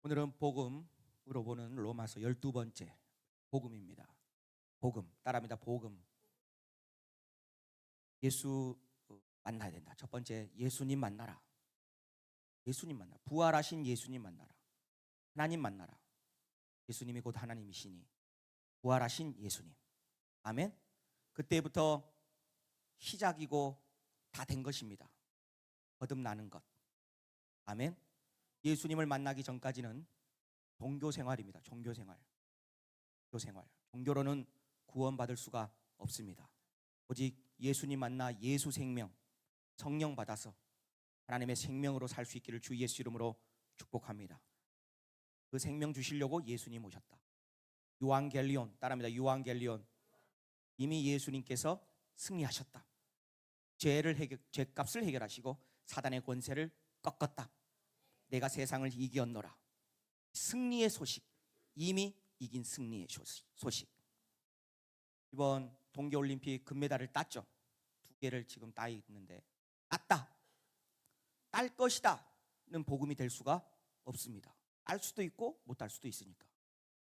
오늘은 복음으로 보는 로마서 12번째 복음입니다. 복음, 따라합니다. 복음. 예수 만나야 된다. 첫 번째, 예수님 만나라. 예수님 만나라. 부활하신 예수님 만나라. 하나님 만나라. 예수님이 곧 하나님이시니 부활하신 예수님. 아멘. 그때부터 시작이고 다 된 것입니다. 거듭나는 것. 아멘. 예수님을 만나기 전까지는 종교 생활입니다. 종교 생활. 종교로는 구원받을 수가 없습니다. 오직 예수님 만나 예수 생명, 성령 받아서 하나님의 생명으로 살 수 있기를 주 예수 이름으로 축복합니다. 그 생명 주시려고 예수님 오셨다. 요한겔리온, 따라합니다. 요한겔리온. 이미 예수님께서 승리하셨다. 죄값을 해결하시고 사단의 권세를 꺾었다. 내가 세상을 이기었노라. 승리의 소식, 이미 이긴 승리의 소식. 이번 동계올림픽 금메달을 땄죠. 2개를 지금 따 있는데 땄다, 딸 것이다는 복음이 될 수가 없습니다. 딸 수도 있고 못 딸 수도 있으니까.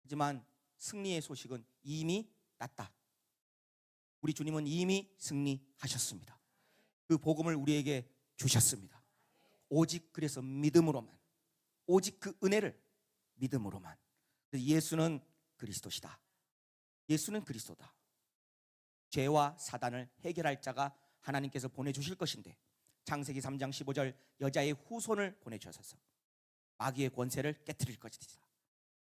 하지만 승리의 소식은 이미 땄다. 우리 주님은 이미 승리하셨습니다. 그 복음을 우리에게 주셨습니다. 오직 그래서 믿음으로만, 오직 그 은혜를 믿음으로만. 예수는 그리스도시다. 예수는 그리스도다. 죄와 사단을 해결할 자가 하나님께서 보내주실 것인데, 창세기 3장 15절 여자의 후손을 보내주셔서 마귀의 권세를 깨트릴 것이다.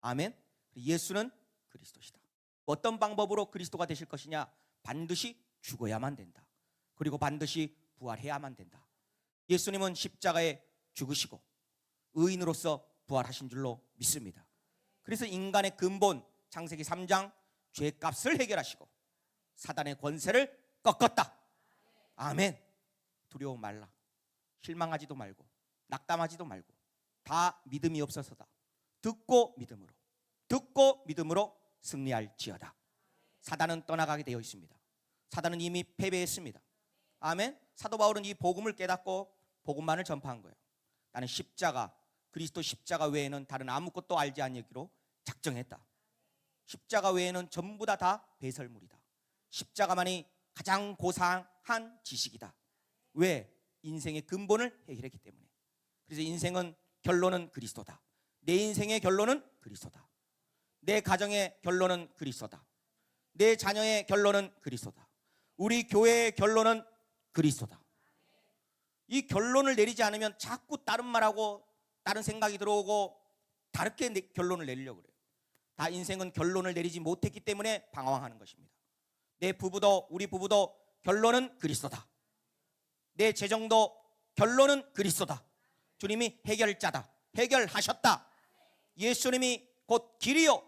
아멘. 예수는 그리스도시다. 어떤 방법으로 그리스도가 되실 것이냐? 반드시 죽어야만 된다. 그리고 반드시 부활해야만 된다. 예수님은 십자가에 죽으시고 의인으로서 부활하신 줄로 믿습니다. 그래서 인간의 근본, 창세기 3장 죄값을 해결하시고 사단의 권세를 꺾었다. 아멘. 두려워 말라. 실망하지도 말고 낙담하지도 말고 다 믿음이 없어서다. 듣고 믿음으로 승리할지어다. 사단은 떠나가게 되어 있습니다. 사단은 이미 패배했습니다. 아멘. 사도 바울은 이 복음을 깨닫고 복음만을 전파한 거예요. 나는 십자가, 그리스도 십자가 외에는 다른 아무것도 알지 않기로 작정했다. 십자가 외에는 전부 다 배설물이다. 십자가만이 가장 고상한 지식이다. 왜? 인생의 근본을 해결했기 때문에. 그래서 인생은 결론은 그리스도다. 내 인생의 결론은 그리스도다. 내 가정의 결론은 그리스도다. 내 자녀의 결론은 그리스도다. 우리 교회의 결론은 그리스도다. 이 결론을 내리지 않으면 자꾸 다른 말하고 다른 생각이 들어오고 다르게 결론을 내리려고 그래요. 다 인생은 결론을 내리지 못했기 때문에 방황하는 것입니다. 내 부부도, 우리 부부도 결론은 그리스도다. 내 재정도 결론은 그리스도다. 주님이 해결자다. 해결하셨다. 예수님이 곧 길이요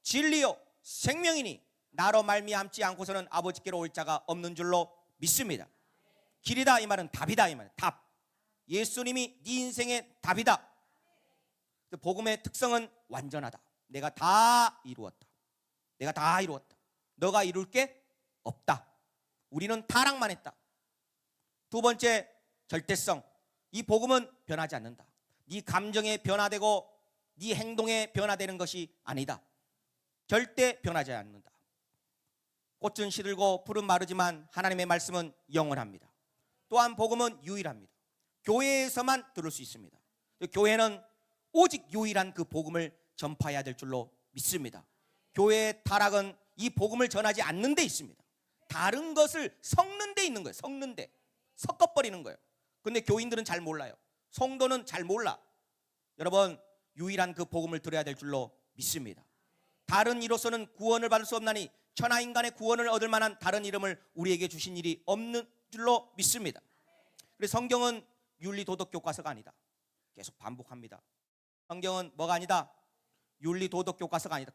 진리요 생명이니 나로 말미암지 않고서는 아버지께로 올 자가 없는 줄로 믿습니다. 길이다 이 말은 답이다 이 말이에요. 답. 예수님이 네 인생의 답이다. 복음의 특성은 완전하다. 내가 다 이루었다. 내가 다 이루었다. 너가 이룰 게 없다. 우리는 타락만 했다. 두 번째, 절대성. 이 복음은 변하지 않는다. 네 감정에 변화되고 네 행동에 변화되는 것이 아니다. 절대 변하지 않는다. 꽃은 시들고 풀은 마르지만 하나님의 말씀은 영원합니다. 또한 복음은 유일합니다. 교회에서만 들을 수 있습니다. 교회는 오직 유일한 그 복음을 전파해야 될 줄로 믿습니다. 교회의 타락은 이 복음을 전하지 않는 데 있습니다. 다른 것을 섞는 데 있는 거예요. 섞어버리는 거예요. 근데 교인들은 잘 몰라요. 성도는 잘 몰라. 여러분, 유일한 그 복음을 들어야 될 줄로 믿습니다. 다른 이로서는 구원을 받을 수 없나니 천하 인간의 구원을 얻을 만한 다른 이름을 우리에게 주신 일이 없는 줄로 믿습니다. 그래서 성경은 윤리 도덕 교과서가 아니다. 계속 반복합니다. 성경은 뭐가 아니다? 윤리 도덕 교과서가 아니다.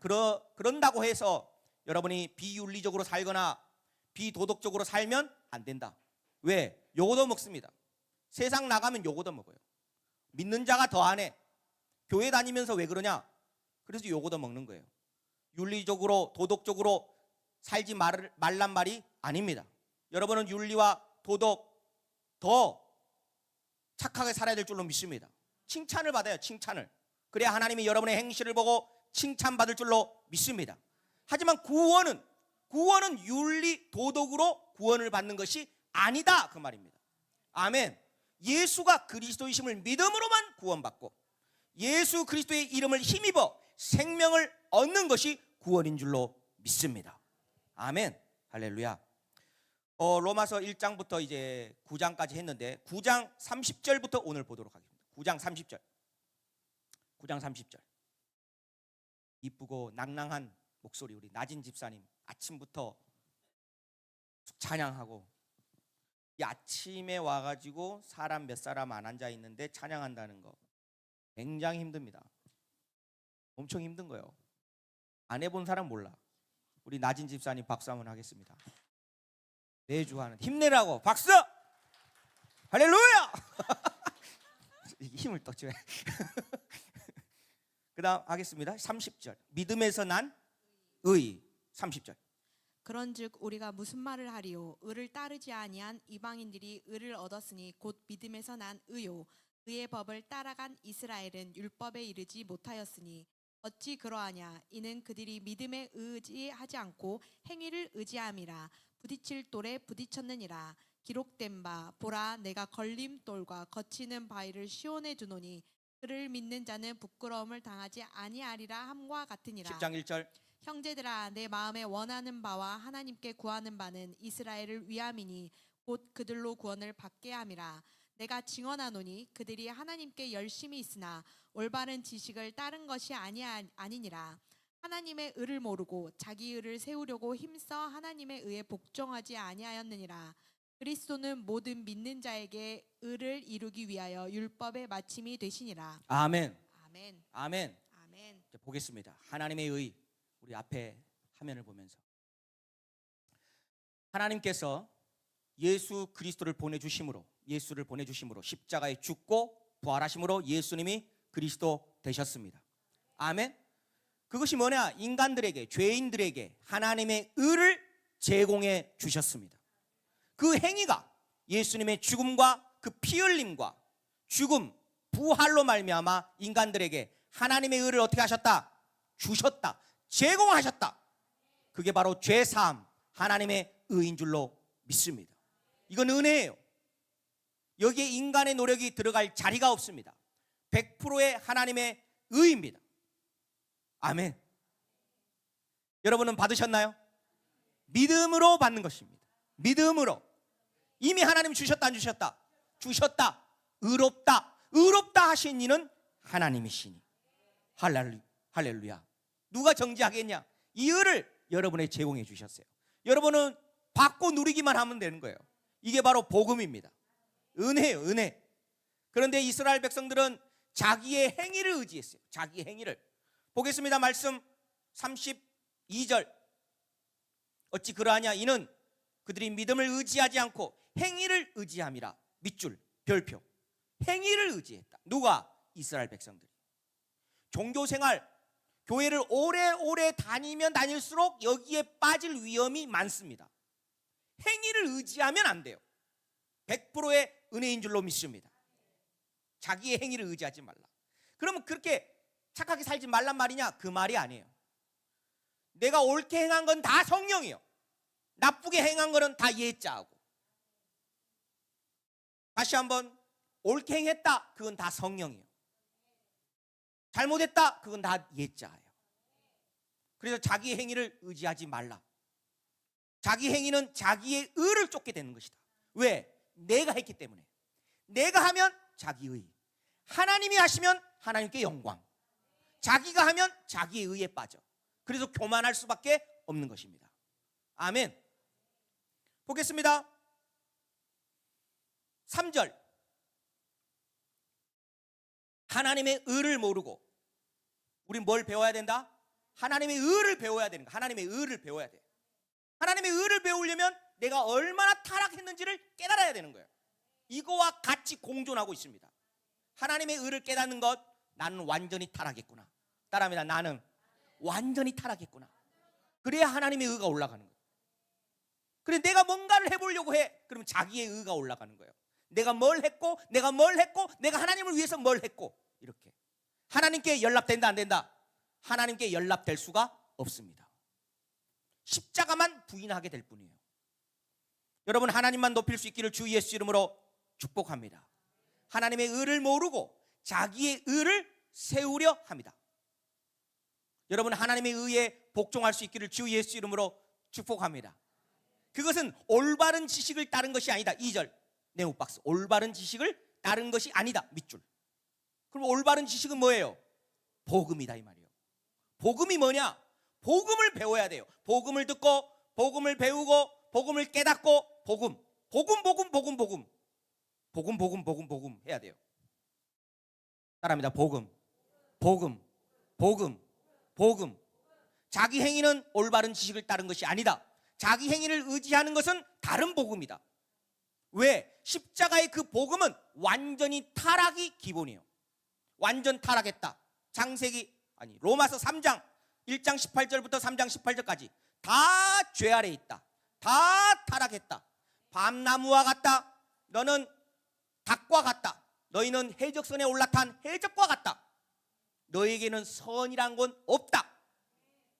그런다고 해서 여러분이 비윤리적으로 살거나 비도덕적으로 살면 안 된다. 왜? 요거도 먹습니다. 세상 나가면 요거도 먹어요. 믿는 자가 더 안 해. 교회 다니면서 왜 그러냐? 그래서 요거도 먹는 거예요. 윤리적으로 도덕적으로 살지 말란 말이 아닙니다. 여러분은 윤리와 도덕 더 착하게 살아야 될 줄로 믿습니다. 칭찬을 받아요. 칭찬을. 그래야 하나님이 여러분의 행실을 보고 칭찬받을 줄로 믿습니다. 하지만 구원은 윤리 도덕으로 구원을 받는 것이 아니다, 그 말입니다. 아멘. 예수가 그리스도이심을 믿음으로만 구원받고 예수 그리스도의 이름을 힘입어 생명을 얻는 것이 구원인 줄로 믿습니다. 아멘. 할렐루야. 로마서 1장부터 이제 9장까지 했는데 9장 30절부터 오늘 보도록 하겠습니다. 9장 30절. 9장 30절. 이쁘고 낭낭한 목소리 우리 나진 집사님 아침부터 찬양하고, 이 아침에 와가지고 사람 몇 사람 안 앉아 있는데 찬양한다는 거 굉장히 힘듭니다. 엄청 힘든 거예요. 안 해본 사람 몰라. 우리 나진 집사님 박수 한번 하겠습니다. 매주 하는 힘내라고 박수! 할렐루야! 힘을 또 줘야. 그 다음 하겠습니다. 30절. 믿음에서 난 의. 30절. 그런즉 우리가 무슨 말을 하리요? 의를 따르지 아니한 이방인들이 의를 얻었으니 곧 믿음에서 난 의요. 의의 법을 따라간 이스라엘은 율법에 이르지 못하였으니 어찌 그러하냐? 이는 그들이 믿음에 의지하지 않고 행위를 의지함이라. 부딪힐 돌에 부딪혔느니라. 기록된 바 보라, 내가 걸림돌과 거치는 바위를 시온에 두노니 그를 믿는 자는 부끄러움을 당하지 아니하리라 함과 같으니라. 10장 1절. 형제들아, 내 마음에 원하는 바와 하나님께 구하는 바는 이스라엘을 위함이니 곧 그들로 구원을 받게 함이라. 내가 증언하노니 그들이 하나님께 열심히 있으나 올바른 지식을 따른 것이 아니니라. 하나님의 의를 모르고 자기 의를 세우려고 힘써 하나님의 의에 복종하지 아니하였느니라. 그리스도는 모든 믿는 자에게 의를 이루기 위하여 율법의 마침이 되시니라. 아멘. 아멘. 아멘. 아멘. 이제 보겠습니다. 하나님의 의. 우리 앞에 화면을 보면서 하나님께서 예수를 보내주심으로 십자가에 죽고 부활하심으로 예수님이 그리스도 되셨습니다. 아멘. 그것이 뭐냐? 인간들에게, 죄인들에게 하나님의 의를 제공해 주셨습니다. 그 행위가 예수님의 죽음과 그 피 흘림과 죽음, 부활로 말미암아 인간들에게 하나님의 의를 어떻게 하셨다? 주셨다. 제공하셨다. 그게 바로 죄사함, 하나님의 의인 줄로 믿습니다. 이건 은혜예요. 여기에 인간의 노력이 들어갈 자리가 없습니다. 100%의 하나님의 의입니다. 아멘. 여러분은 받으셨나요? 믿음으로 받는 것입니다. 믿음으로. 이미 하나님 주셨다 안 주셨다? 주셨다. 의롭다 하신 이는 하나님이시니. 할렐루야. 누가 정지하겠냐? 이 의를 여러분에 제공해 주셨어요. 여러분은 받고 누리기만 하면 되는 거예요. 이게 바로 복음입니다. 은혜예요, 은혜. 그런데 이스라엘 백성들은 자기의 행위를 의지했어요. 자기의 행위를. 보겠습니다. 말씀 32절. 어찌 그러하냐? 이는 그들이 믿음을 의지하지 않고 행위를 의지함이라. 밑줄, 별표. 행위를 의지했다. 누가? 이스라엘 백성들이. 종교생활, 교회를 오래오래 다니면 다닐수록 여기에 빠질 위험이 많습니다. 행위를 의지하면 안 돼요. 100%의 은혜인 줄로 믿습니다. 자기의 행위를 의지하지 말라. 그러면 그렇게 착하게 살지 말란 말이냐? 그 말이 아니에요. 내가 옳게 행한 건 다 성령이요. 나쁘게 행한 거는 다 예자하고. 다시 한번, 옳게 행했다, 그건 다 성령이요. 잘못했다, 그건 다 예자예요. 그래서 자기의 행위를 의지하지 말라. 자기 행위는 자기의 의를 쫓게 되는 것이다. 왜? 내가 했기 때문에. 내가 하면 자기의, 하나님이 하시면 하나님께 영광, 자기가 하면 자기의 의에 빠져. 그래서 교만할 수밖에 없는 것입니다. 아멘. 보겠습니다. 3절. 하나님의 의를 모르고. 우리 뭘 배워야 된다? 하나님의 의를 배워야 되는 거야. 하나님의 의를 배워야 돼. 하나님의 의를 배우려면 내가 얼마나 타락했는지를 깨달아야 되는 거예요. 이거와 같이 공존하고 있습니다. 하나님의 의를 깨닫는 것, 나는 완전히 타락했구나. 따라합니다. 나는 완전히 타락했구나. 그래야 하나님의 의가 올라가는 거예요. 그래, 내가 뭔가를 해보려고 해. 그러면 자기의 의가 올라가는 거예요. 내가 뭘 했고, 내가 하나님을 위해서 뭘 했고, 이렇게. 하나님께 연락된다 안 된다? 하나님께 연락될 수가 없습니다. 십자가만 부인하게 될 뿐이에요. 여러분, 하나님만 높일 수 있기를 주 예수 이름으로 축복합니다. 하나님의 의를 모르고 자기의 의를 세우려 합니다. 여러분, 하나님의 의에 복종할 수 있기를 주 예수 이름으로 축복합니다. 그것은 올바른 지식을 따른 것이 아니다. 2절 네오박스, 올바른 지식을 따른 것이 아니다. 밑줄. 그럼 올바른 지식은 뭐예요? 복음이다 이 말이에요. 복음이 뭐냐? 복음을 배워야 돼요. 복음을 듣고 복음을 배우고 복음을 깨닫고 복음 해야 돼요. 따라합니다. 복음. 자기 행위는 올바른 지식을 따른 것이 아니다. 자기 행위를 의지하는 것은 다른 복음이다. 왜? 십자가의 그 복음은 완전히 타락이 기본이에요. 완전 타락했다. 로마서 3장 1장 18절부터 3장 18절까지 다 죄 아래 있다. 다 타락했다. 밤나무와 같다. 너는 닭과 같다. 너희는 해적선에 올라탄 해적과 같다. 너에게는 선이란 건 없다.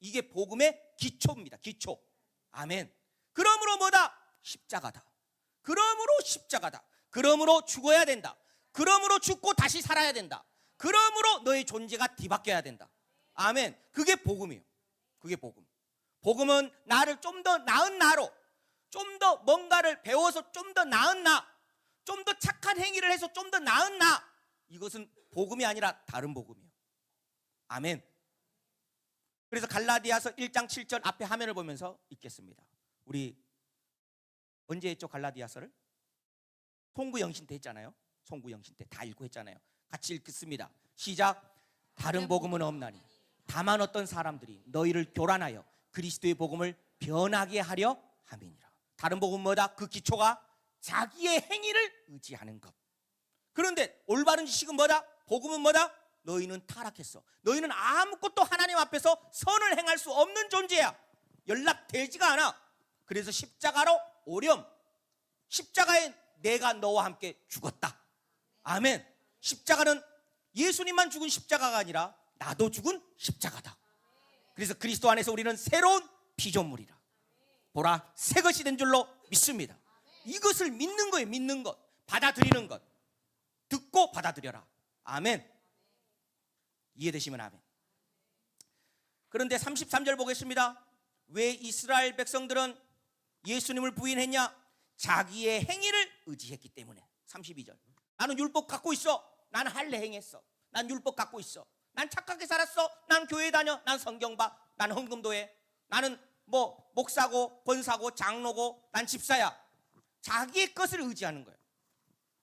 이게 복음의 기초입니다. 기초. 아멘. 그러므로 뭐다? 십자가다. 그러므로 죽어야 된다. 그러므로 죽고 다시 살아야 된다. 그러므로 너의 존재가 뒤바뀌어야 된다. 아멘. 그게 복음이에요. 그게 복음. 복음은 나를 좀 더 나은 나로, 좀 더 뭔가를 배워서 좀 더 나은 나, 좀 더 착한 행위를 해서 좀 더 나은 나. 이것은 복음이 아니라 다른 복음이에요. 아멘. 그래서 갈라디아서 1장 7절 앞에 화면을 보면서 읽겠습니다. 우리 언제 했죠? 갈라디아서를? 송구영신 때 했잖아요. 송구영신 때 다 읽고 했잖아요. 같이 읽겠습니다. 시작. 다른 복음은 없나니 다만 어떤 사람들이 너희를 교란하여 그리스도의 복음을 변하게 하려 함이니라. 다른 복음은 뭐다? 그 기초가 자기의 행위를 의지하는 것. 그런데 올바른 지식은 뭐다? 복음은 뭐다? 너희는 타락했어. 너희는 아무것도 하나님 앞에서 선을 행할 수 없는 존재야. 연락되지가 않아. 그래서 십자가로 오렴. 십자가에 내가 너와 함께 죽었다. 아멘. 십자가는 예수님만 죽은 십자가가 아니라 나도 죽은 십자가다. 그래서 그리스도 안에서 우리는 새로운 피조물이라. 보라, 새 것이 된 줄로 믿습니다. 이것을 믿는 거예요. 믿는 것, 받아들이는 것. 듣고 받아들여라. 아멘. 이해되시면 아멘. 그런데 33절 보겠습니다. 왜 이스라엘 백성들은 예수님을 부인했냐? 자기의 행위를 의지했기 때문에. 32절. 나는 율법 갖고 있어. 난 할례 행했어. 난 율법 갖고 있어. 난 착하게 살았어. 난 교회 다녀. 난 성경 봐. 난 헌금도 해. 나는 목사고 권사고 장로고 난 집사야. 자기의 것을 의지하는 거예요.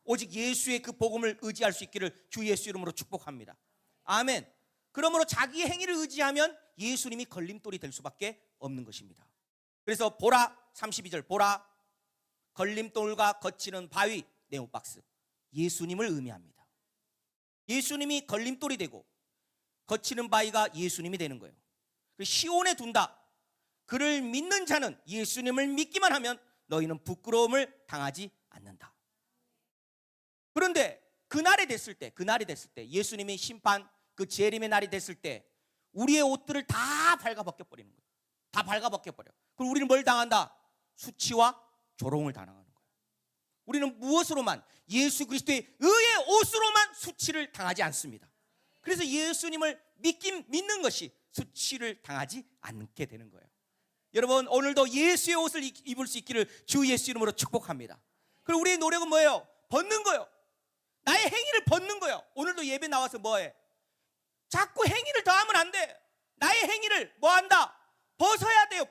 오직 예수의 그 복음을 의지할 수 있기를 주 예수 이름으로 축복합니다. 아멘. 그러므로 자기의 행위를 의지하면 예수님이 걸림돌이 될 수밖에 없는 것입니다. 그래서 보라, 32절 보라, 걸림돌과 거치는 바위, 네오박스, 예수님을 의미합니다. 예수님이 걸림돌이 되고 거치는 바위가 예수님이 되는 거예요. 시온에 둔다. 그를 믿는 자는, 예수님을 믿기만 하면 너희는 부끄러움을 당하지 않는다. 그런데 그날이 됐을 때 예수님의 심판, 그 재림의 날이 됐을 때 우리의 옷들을 다 발가벗겨 버리는 거예요. 다 발가벗겨 버려. 그럼 우리는 뭘 당한다? 수치와 조롱을 당하는 거예요. 우리는 무엇으로만? 예수 그리스도의 의의 옷으로만 수치를 당하지 않습니다. 그래서 예수님을 믿는 것이 수치를 당하지 않게 되는 거예요. 여러분, 오늘도 예수의 옷을 입을 수 있기를 주 예수 이름으로 축복합니다. 그리고 우리의 노력은 뭐예요? 벗는 거예요. 나의 행위를 벗는 거예요. 오늘도 예배 나와서 뭐해? 자꾸 행위를 더하면 안 돼. 나의 행위를 뭐한다? 벗어야 돼요.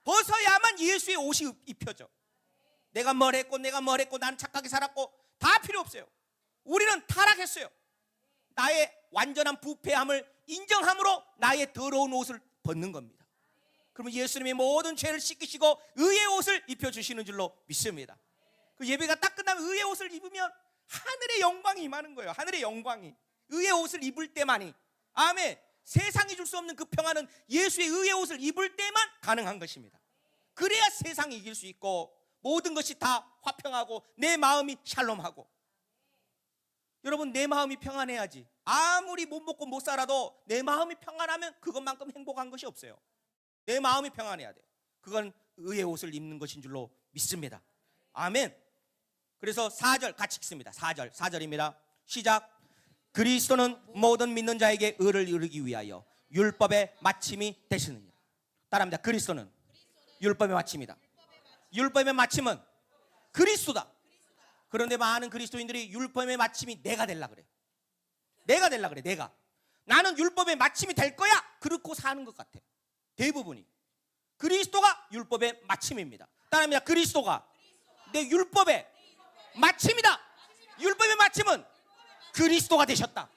벗어야만 예수의 옷이 입혀져. 내가 뭘 했고 나는 착하게 살았고 다 필요 없어요. 우리는 타락했어요. 나의 완전한 부패함을 인정함으로 나의 더러운 옷을 벗는 겁니다. 그러면 예수님이 모든 죄를 씻기시고 의의 옷을 입혀주시는 줄로 믿습니다. 그 예배가 딱 끝나면 의의 옷을 입으면 하늘의 영광이 임하는 거예요. 하늘의 영광이. 의의 옷을 입을 때만이. 아멘. 세상이 줄 수 없는 그 평안은 예수의 의의 옷을 입을 때만 가능한 것입니다. 그래야 세상이 이길 수 있고 모든 것이 다 화평하고 내 마음이 샬롬하고. 여러분, 내 마음이 평안해야지. 아무리 못 먹고 못 살아도 내 마음이 평안하면 그것만큼 행복한 것이 없어요. 내 마음이 평안해야 돼. 그건 의의 옷을 입는 것인 줄로 믿습니다. 아멘. 그래서 4절 같이 읽습니다. 4절입니다. 시작. 그리스도는 모든 믿는 자에게 의를 이루기 위하여 율법의 마침이 되시느니라. 따라합니다. 그리스도는 율법의 마침이다. 율법의 마침은 그리스도다. 그런데 많은 그리스도인들이 율법의 마침이 내가 되려고 그래. 내가 되려고 그래. 내가. 나는 율법의 마침이 될 거야. 그렇고 사는 것 같아. 대부분이. 그리스도가 율법의 마침입니다. 따라합니다. 그리스도가 내 율법의 마침이다. 율법의 마침은 그리스도가 되셨다.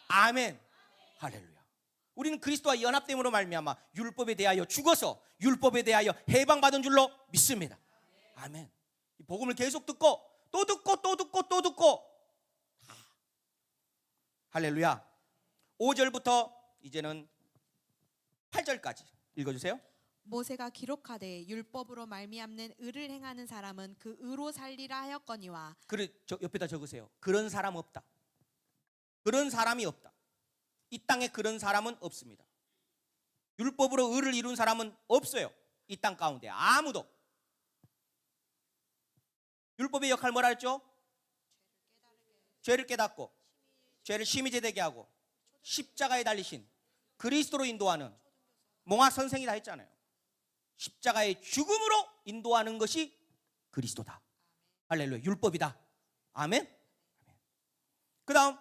아멘. 할렐루야. 우리는 그리스도와 연합됨으로 말미암아 율법에 대하여 죽어서 율법에 대하여 해방받은 줄로 믿습니다. 아멘. 이 복음을 계속 듣고 또 듣고 또 듣고 또 듣고. 할렐루야. 5절부터 이제는 8절까지 읽어주세요. 모세가 기록하되 율법으로 말미암는 의를 행하는 사람은 그 의로 살리라 하였거니와. 저 옆에다 적으세요. 그런 사람 없다. 그런 사람이 없다. 이 땅에 그런 사람은 없습니다. 율법으로 의를 이룬 사람은 없어요. 이 땅 가운데 아무도. 율법의 역할 뭐라 했죠? 죄를 깨닫고 죄를 심히 제되게 하고 십자가에 달리신 그리스도로 인도하는 몽학 선생이 다 했잖아요. 십자가의 죽음으로 인도하는 것이 그리스도다. 할렐루야. 율법이다. 아멘. 그 다음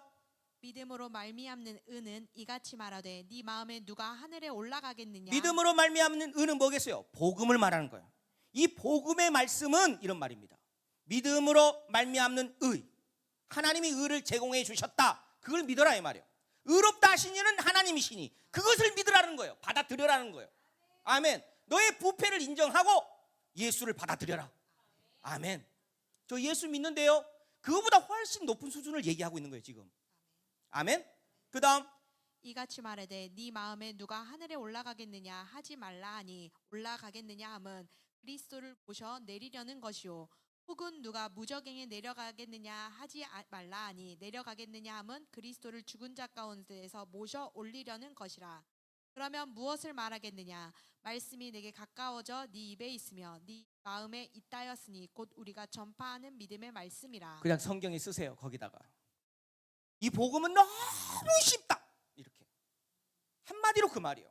믿음으로 말미암는 의는 이같이 말하되 네 마음에 누가 하늘에 올라가겠느냐. 믿음으로 말미암는 의는 뭐겠어요? 복음을 말하는 거예요. 이 복음의 말씀은 이런 말입니다. 믿음으로 말미암는 의, 하나님이 의를 제공해 주셨다. 그걸 믿어라 이 말이에요. 의롭다 하신 이는 하나님이시니 그것을 믿으라는 거예요. 받아들여라는 거예요. 아멘. 너의 부패를 인정하고 예수를 받아들여라. 아멘. 저 예수 믿는데요, 그거보다 훨씬 높은 수준을 얘기하고 있는 거예요 지금. 아멘. 그 다음 이같이 말하되 네 마음에 누가 하늘에 올라가겠느냐 하지 말라 하니 올라가겠느냐 함은 그리스도를 보셔 내리려는 것이요, 혹은 누가 무저갱에 내려가겠느냐 하지 말라 하니 내려가겠느냐 함은 그리스도를 죽은 자 가운데에서 모셔 올리려는 것이라. 그러면 무엇을 말하겠느냐? 말씀이 내게 가까워져 네 입에 있으며 네 마음에 있다였으니 곧 우리가 전파하는 믿음의 말씀이라. 그냥 성경에 쓰세요. 거기다가 이 복음은 너무 쉽다. 이렇게 한마디로 그 말이에요.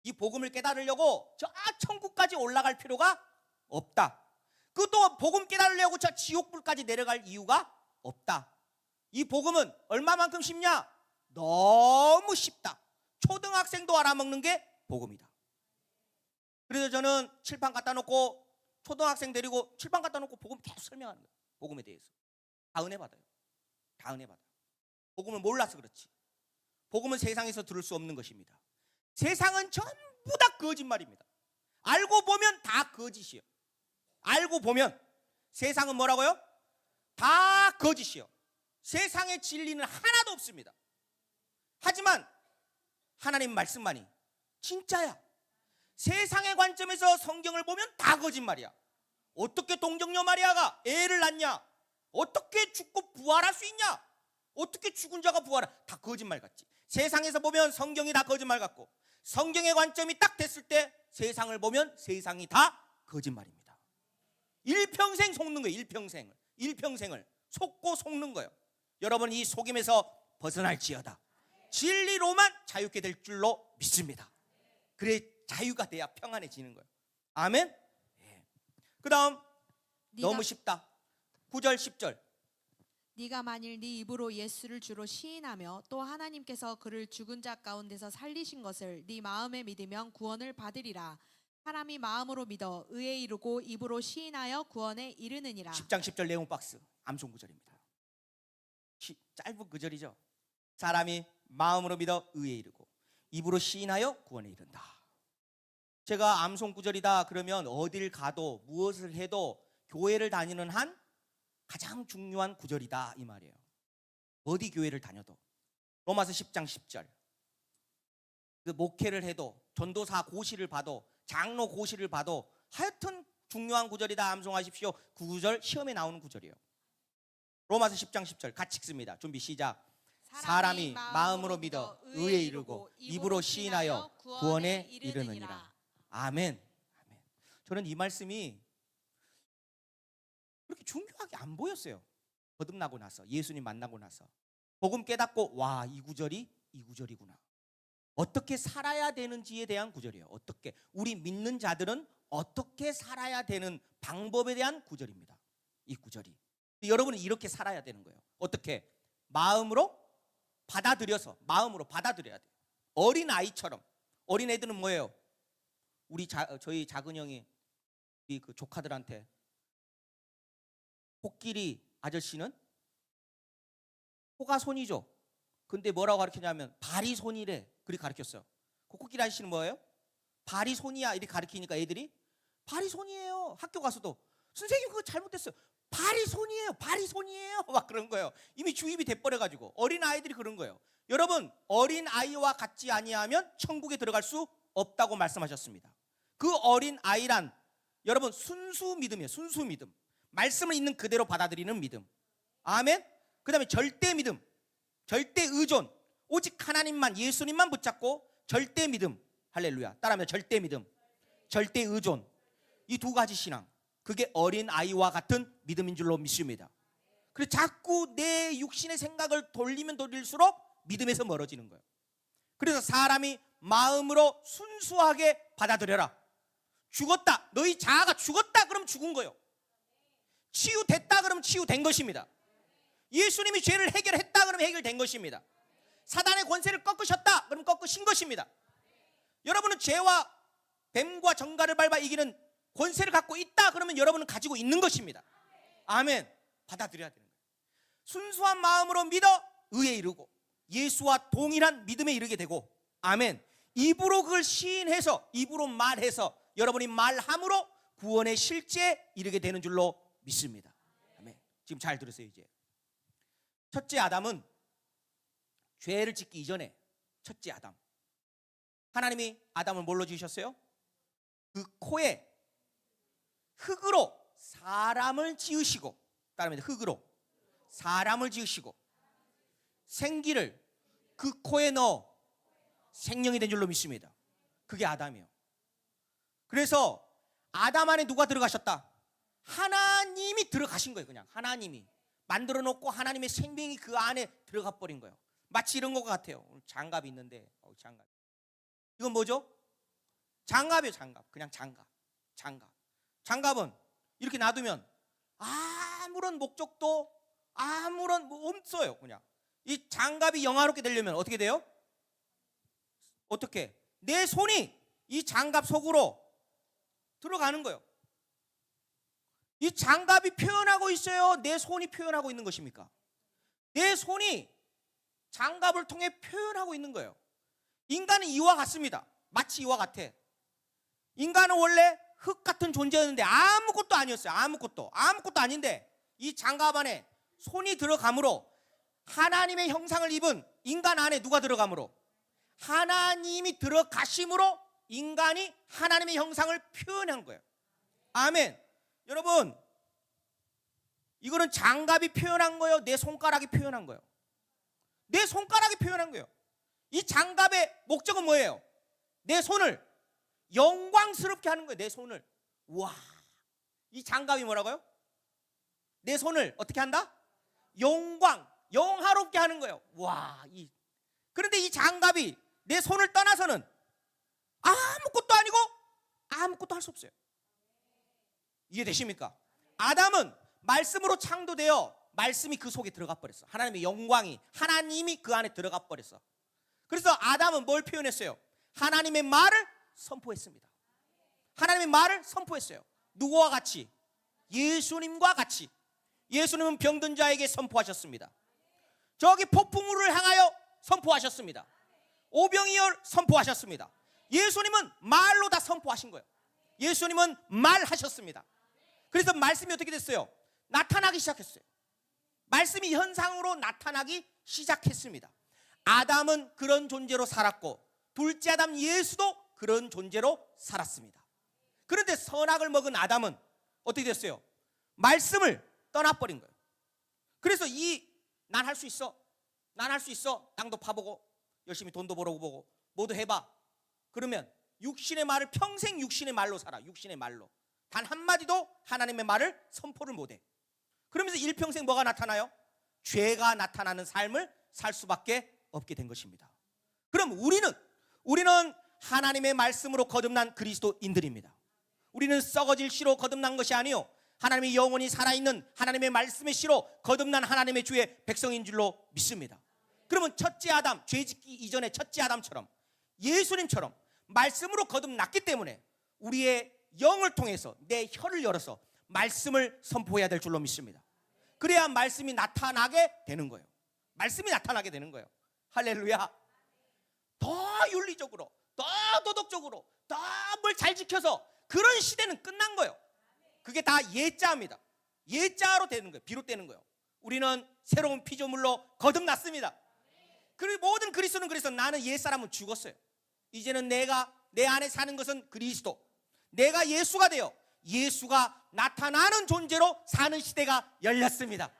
이 복음을 깨달으려고 저 천국까지 올라갈 필요가 없다. 그것도 복음 깨달으려고 저 지옥불까지 내려갈 이유가 없다. 이 복음은 얼마만큼 쉽냐? 너무 쉽다. 초등학생도 알아먹는 게 복음이다. 그래서 저는 칠판 갖다 놓고 초등학생 데리고 칠판 갖다 놓고 복음 계속 설명하는 거예요. 복음에 대해서. 다 은혜 받아요. 다 은혜 받아요. 복음을 몰라서 그렇지. 복음은 세상에서 들을 수 없는 것입니다. 세상은 전부 다 거짓말입니다. 알고 보면 다 거짓이에요. 알고 보면 세상은 뭐라고요? 다 거짓이요. 세상의 진리는 하나도 없습니다. 하지만 하나님 말씀만이 진짜야. 세상의 관점에서 성경을 보면 다 거짓말이야. 어떻게 동정녀 마리아가 애를 낳냐? 어떻게 죽고 부활할 수 있냐? 어떻게 죽은 자가 부활해? 다 거짓말 같지. 세상에서 보면 성경이 다 거짓말 같고, 성경의 관점이 딱 됐을 때 세상을 보면 세상이 다 거짓말입니다. 일평생 속는 거예요. 일평생을 속고 속는 거예요. 여러분, 이 속임에서 벗어날지어다. 진리로만 자유케 될 줄로 믿습니다. 그래 자유가 돼야 평안해지는 거예요. 아멘. 그 다음 너무 쉽다. 9절 10절. 네가 만일 네 입으로 예수를 주로 시인하며 또 하나님께서 그를 죽은 자 가운데서 살리신 것을 네 마음에 믿으면 구원을 받으리라. 사람이 마음으로 믿어 의에 이르고 입으로 시인하여 구원에 이르느니라. 10장 10절 내용 박스 암송 구절입니다. 짧은 구절이죠. 사람이 마음으로 믿어 의에 이르고 입으로 시인하여 구원에 이른다. 제가 암송 구절이다 그러면 어딜 가도 무엇을 해도 교회를 다니는 한 가장 중요한 구절이다 이 말이에요. 어디 교회를 다녀도. 로마서 10장 10절. 그 목회를 해도 전도사 고시를 봐도 장로 고시를 봐도 하여튼 중요한 구절이다 암송하십시오. 그 구절 시험에 나오는 구절이에요. 로마서 10장 10절 같이 읽습니다. 준비 시작. 사람이 마음으로 믿어 의에 이르고 입으로 시인하여 구원에 이르느니라. 아멘. 아멘. 저는 이 말씀이 그렇게 중요하게 안 보였어요. 거듭나고 나서, 예수님 만나고 나서 복음 깨닫고, 와, 이 구절이구나. 어떻게 살아야 되는지에 대한 구절이에요. 어떻게, 우리 믿는 자들은 어떻게 살아야 되는 방법에 대한 구절입니다. 이 구절이. 여러분은 이렇게 살아야 되는 거예요. 어떻게? 마음으로 받아들여서, 마음으로 받아들여야 돼요. 어린 아이처럼. 어린 애들은 뭐예요? 저희 작은 형이 우리 그 조카들한테, 코끼리 아저씨는 코가 손이죠. 근데 뭐라고 가르치냐면 발이 손이래. 그렇게 가르쳤어요. 그 코끼리 아저씨는 뭐예요? 발이 손이야. 이렇게 가르치니까 애들이 발이 손이에요. 학교 가서도 선생님 그거 잘못됐어요. 발이 손이에요. 발이 손이에요. 막 그런 거예요. 이미 주입이 돼버려가지고. 어린 아이들이 그런 거예요. 여러분, 어린 아이와 같지 아니하면 천국에 들어갈 수 없다고 말씀하셨습니다. 그 어린 아이란 여러분 순수 믿음이에요. 순수 믿음. 말씀을 있는 그대로 받아들이는 믿음. 아멘. 그 다음에 절대 믿음, 절대 의존, 오직 하나님만, 예수님만 붙잡고 절대 믿음. 할렐루야. 따라하면 절대 믿음, 절대 의존. 이 두 가지 신앙, 그게 어린 아이와 같은 믿음인 줄로 믿습니다. 그래서 자꾸 내 육신의 생각을 돌리면 돌릴수록 믿음에서 멀어지는 거예요. 그래서 사람이 마음으로 순수하게 받아들여라. 죽었다, 너희 자아가 죽었다 그러면 죽은 거예요. 치유됐다 그러면 치유된 것입니다. 예수님이 죄를 해결했다 그러면 해결된 것입니다. 사단의 권세를 꺾으셨다 그러면 꺾으신 것입니다. 여러분은 죄와 뱀과 정갈을 밟아 이기는 권세를 갖고 있다 그러면 여러분은 가지고 있는 것입니다. 아멘. 받아들여야 되는 거예요. 순수한 마음으로 믿어 의에 이르고 예수와 동일한 믿음에 이르게 되고, 아멘. 입으로 그걸 시인해서, 입으로 말해서 여러분이 말함으로 구원의 실제에 이르게 되는 줄로 믿습니다. 아멘. 지금 잘 들으세요. 이제 첫째 아담은 죄를 짓기 이전에, 첫째 아담, 하나님이 아담을 뭘로 지으셨어요? 그 코에 흙으로 사람을 지으시고, 따라합니다. 흙으로 사람을 지으시고 생기를 그 코에 넣어 생명이 된 줄로 믿습니다. 그게 아담이에요. 그래서 아담 안에 누가 들어가셨다? 하나님이 들어가신 거예요. 그냥 하나님이 만들어 놓고 하나님의 생명이 그 안에 들어가 버린 거예요. 마치 이런 것 같아요. 오늘 장갑이 있는데, 장갑. 이건 뭐죠? 장갑이에요. 장갑. 그냥 장갑. 장갑은 이렇게 놔두면 아무런 목적도 아무런 없어요. 그냥 이 장갑이 영화롭게 되려면 어떻게 돼요? 어떻게? 내 손이 이 장갑 속으로 들어가는 거예요. 이 장갑이 표현하고 있어요? 내 손이 표현하고 있는 것입니까? 내 손이 장갑을 통해 표현하고 있는 거예요. 인간은 이와 같습니다. 마치 이와 같아. 인간은 원래 흙 같은 존재였는데 아무것도 아니었어요. 아무것도 아닌데 이 장갑 안에 손이 들어감으로 하나님의 형상을 입은 인간 안에 누가 들어감으로? 하나님이 들어가심으로 인간이 하나님의 형상을 표현한 거예요. 아멘. 여러분, 이거는 장갑이 표현한 거예요? 내 손가락이 표현한 거예요? 내 손가락이 표현한 거예요. 이 장갑의 목적은 뭐예요? 내 손을 영광스럽게 하는 거예요. 내 손을. 와, 이 장갑이 뭐라고요? 내 손을 어떻게 한다? 영화롭게 하는 거예요. 와, 그런데 이 장갑이 내 손을 떠나서는 아무것도 아니고 아무것도 할 수 없어요. 이해되십니까? 아담은 말씀으로 창조되어 말씀이 그 속에 들어가 버렸어. 하나님의 영광이, 하나님이 그 안에 들어가 버렸어. 그래서 아담은 뭘 표현했어요? 하나님의 말을 선포했습니다. 하나님의 말을 선포했어요. 누구와 같이? 예수님과 같이. 예수님은 병든 자에게 선포하셨습니다. 저기 폭풍우를 향하여 선포하셨습니다. 오병이어 선포하셨습니다. 예수님은 말로 다 선포하신 거예요. 예수님은 말하셨습니다. 그래서 말씀이 어떻게 됐어요? 나타나기 시작했어요. 말씀이 현상으로 나타나기 시작했습니다. 아담은 그런 존재로 살았고 둘째 아담 예수도 그런 존재로 살았습니다. 그런데 선악을 먹은 아담은 어떻게 됐어요? 말씀을 떠나버린 거예요. 그래서 난 할 수 있어, 난 할 수 있어, 땅도 파보고 열심히 돈도 벌어보고 모두 해봐. 그러면 육신의 말을 평생 육신의 말로 살아. 육신의 말로 단 한마디도 하나님의 말을 선포를 못해. 그러면서 일평생 뭐가 나타나요? 죄가 나타나는 삶을 살 수밖에 없게 된 것입니다. 그럼 우리는 하나님의 말씀으로 거듭난 그리스도인들입니다. 우리는 썩어질 씨로 거듭난 것이 아니요 하나님의 영원히 살아있는 하나님의 말씀의 씨로 거듭난 하나님의 주의 백성인 줄로 믿습니다. 그러면 첫째 아담, 죄짓기 이전의 첫째 아담처럼 예수님처럼 말씀으로 거듭났기 때문에 우리의 영을 통해서 내 혀를 열어서 말씀을 선포해야 될 줄로 믿습니다. 그래야 말씀이 나타나게 되는 거예요. 말씀이 나타나게 되는 거예요. 할렐루야. 더 윤리적으로, 더 도덕적으로, 더 뭘 잘 지켜서 그런 시대는 끝난 거예요. 그게 다 예자입니다. 예자로 되는 거예요. 비롯되는 거예요. 우리는 새로운 피조물로 거듭났습니다. 그리고 모든 그리스도는 그래서 나는 옛사람은 죽었어요. 이제는 내가 내 안에 사는 것은 그리스도, 내가 예수가 되어 예수가 나타나는 존재로 사는 시대가 열렸습니다.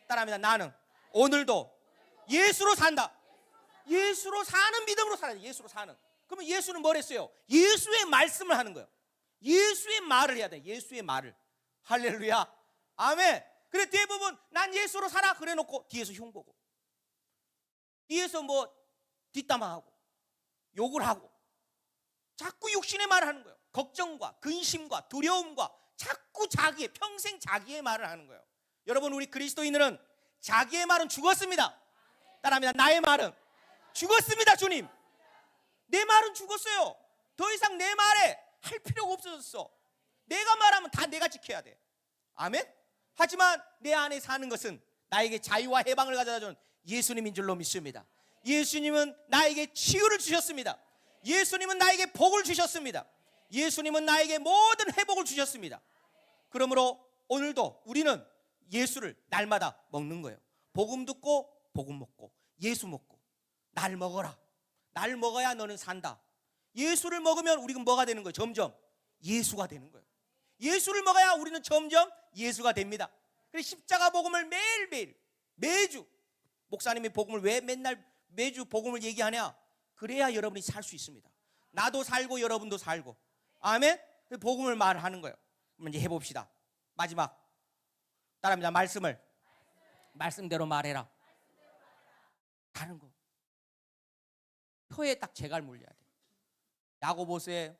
따라합니다. 나는 오늘도 예수로 산다. 예수로 사는 믿음으로 살아야 돼. 예수로 사는. 그러면 예수는 뭘 했어요? 예수의 말씀을 하는 거예요. 예수의 말을 해야 돼. 예수의 말을. 할렐루야. 아멘. 그래 대부분 난 예수로 살아 그래 놓고 뒤에서 흉보고 뒤에서 뭐 뒷담화하고 욕을 하고 자꾸 육신의 말을 하는 거예요. 걱정과 근심과 두려움과 자꾸 평생 자기의 말을 하는 거예요. 여러분 우리 그리스도인들은 자기의 말은 죽었습니다. 따라합니다. 나의 말은 죽었습니다. 주님, 내 말은 죽었어요. 더 이상 내 말에 할 필요가 없어졌어. 내가 말하면 다 내가 지켜야 돼. 아멘. 하지만 내 안에 사는 것은 나에게 자유와 해방을 가져다주는 예수님인 줄로 믿습니다. 예수님은 나에게 치유를 주셨습니다. 예수님은 나에게 복을 주셨습니다. 예수님은 나에게 모든 회복을 주셨습니다. 그러므로 오늘도 우리는 예수를 날마다 먹는 거예요. 복음 듣고 복음 먹고 예수 먹고 날 먹어라. 날 먹어야 너는 산다. 예수를 먹으면 우리는 뭐가 되는 거예요? 점점 예수가 되는 거예요. 예수를 먹어야 우리는 점점 예수가 됩니다. 그래서 십자가 복음을 매일매일 매주 목사님이 복음을 왜 매주 복음을 얘기하냐? 그래야 여러분이 살 수 있습니다. 나도 살고 여러분도 살고. 아멘. 복음을 말하는 거예요. 그럼 이제 해봅시다. 마지막 따라합니다. 말씀대로 말해라. 다른 거 혀에 딱 재갈 물려야 돼. 야고보서에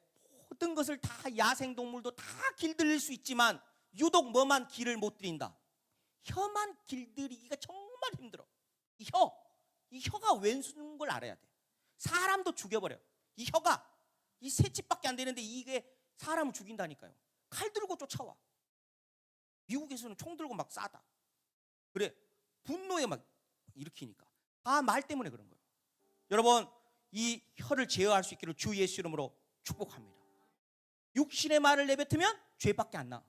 모든 것을 다 야생동물도 다 길들일 수 있지만 유독 뭐만 길을 못 들인다. 혀만 길들이기가 정말 힘들어. 이 혀가 왼수인 걸 알아야 돼. 사람도 죽여버려. 이 혀가 이 세 집밖에 안 되는데 이게 사람을 죽인다니까요. 칼 들고 쫓아와. 미국에서는 총 들고 막 쏴다. 그래 분노에 막 일으키니까 다 말 때문에 그런 거예요. 여러분 이 혀를 제어할 수 있기를 주 예수 이름으로 축복합니다. 육신의 말을 내뱉으면 죄밖에 안 나.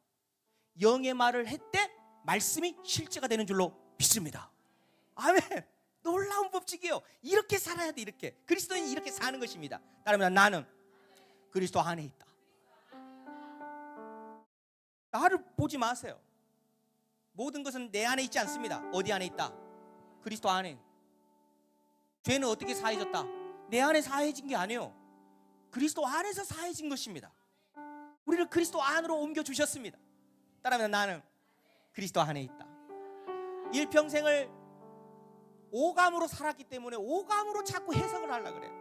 영의 말을 했대 말씀이 실제가 되는 줄로 믿습니다. 아멘. 놀라운 법칙이에요. 이렇게 살아야 돼. 이렇게 그리스도인이 이렇게 사는 것입니다. 따르면 나는 그리스도 안에 있다. 나를 보지 마세요. 모든 것은 내 안에 있지 않습니다. 어디 안에 있다? 그리스도 안에. 죄는 어떻게 사해졌다? 내 안에 사해진 게 아니에요. 그리스도 안에서 사해진 것입니다. 우리를 그리스도 안으로 옮겨주셨습니다. 따라하면 나는 그리스도 안에 있다. 일평생을 오감으로 살았기 때문에 오감으로 자꾸 해석을 하려고 그래요.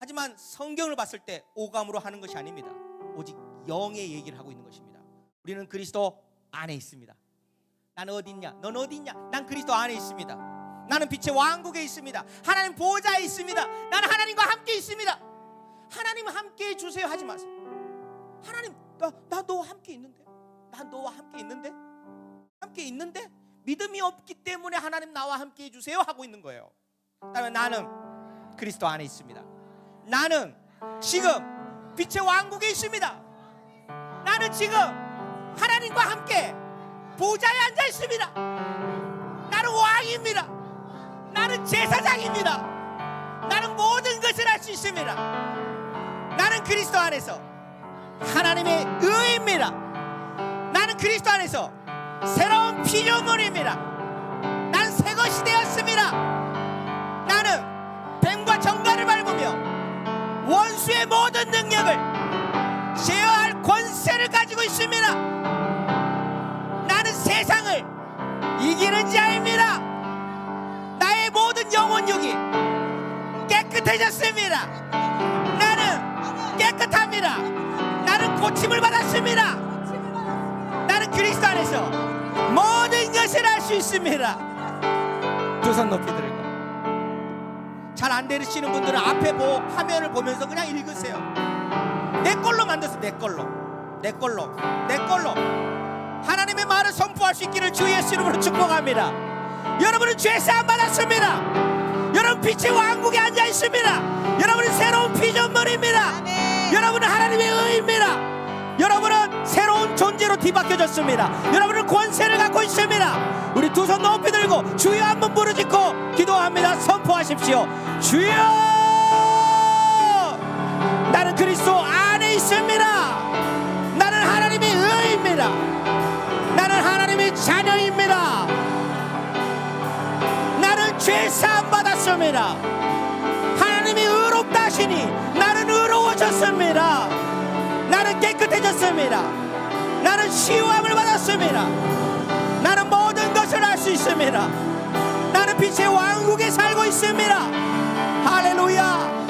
하지만 성경을 봤을 때 오감으로 하는 것이 아닙니다. 오직 영의 얘기를 하고 있는 것입니다. 우리는 그리스도 안에 있습니다. 나는 어디 있냐? 넌 어디 있냐? 난 그리스도 안에 있습니다. 나는 빛의 왕국에 있습니다. 하나님 보좌에 있습니다. 나는 하나님과 함께 있습니다. 하나님은 함께 해주세요 하지 마세요. 하나님 나 너와 함께 있는데, 난 너와 함께 있는데, 함께 있는데 믿음이 없기 때문에 하나님 나와 함께 해주세요 하고 있는 거예요. 그다음에 나는 그리스도 안에 있습니다. 나는 지금 빛의 왕국에 있습니다. 나는 지금 하나님과 함께 보좌에 앉아 있습니다. 나는 왕입니다. 나는 제사장입니다. 나는 모든 것을 할 수 있습니다. 나는 그리스도 안에서 하나님의 의입니다. 나는 그리스도 안에서 새로운 피조물입니다. 것이 되었습니다. 나는 뱀과 정갈을 밟으며 원수의 모든 능력을 제어할 권세를 가지고 있습니다. 나는 세상을 이기는 자입니다. 나의 모든 영혼육이 깨끗해졌습니다. 나는 깨끗합니다. 나는 고침을 받았습니다. 나는 그리스도 안에서 모든 것을 할 수 있습니다. 두 손 높이 들고, 잘 안 되시는 분들은 앞에 화면을 보면서 그냥 읽으세요. 내 걸로 만들어서 내 걸로 하나님의 말을 선포할 수 있기를 주 예수 이름으로 축복합니다. 여러분은 죄 사함 받았습니다. 여러분 빛의 왕국에 앉아 있습니다. 여러분은 새로운 피조물입니다. 여러분은 하나님의 의입니다. 여러분은 새로운 존재로 뒤바뀌어졌습니다. 여러분은 권세를 갖고 있습니다. 우리 두 손 높이 들고 주여 한번 부르짖고 기도합니다. 선포하십시오. 주여, 나는 그리스도 안에 있습니다. 나는 하나님의 의입니다. 나는 하나님의 자녀입니다. 나는 죄 사함 받았습니다. 하나님이 의롭다 하시니 나는 의로워졌습니다. 나는 깨끗해졌습니다. 나는 치유함을 받았습니다. 나는 모든 것을 할 수 있습니다. 나는 빛의 왕국에 살고 있습니다. 할렐루야.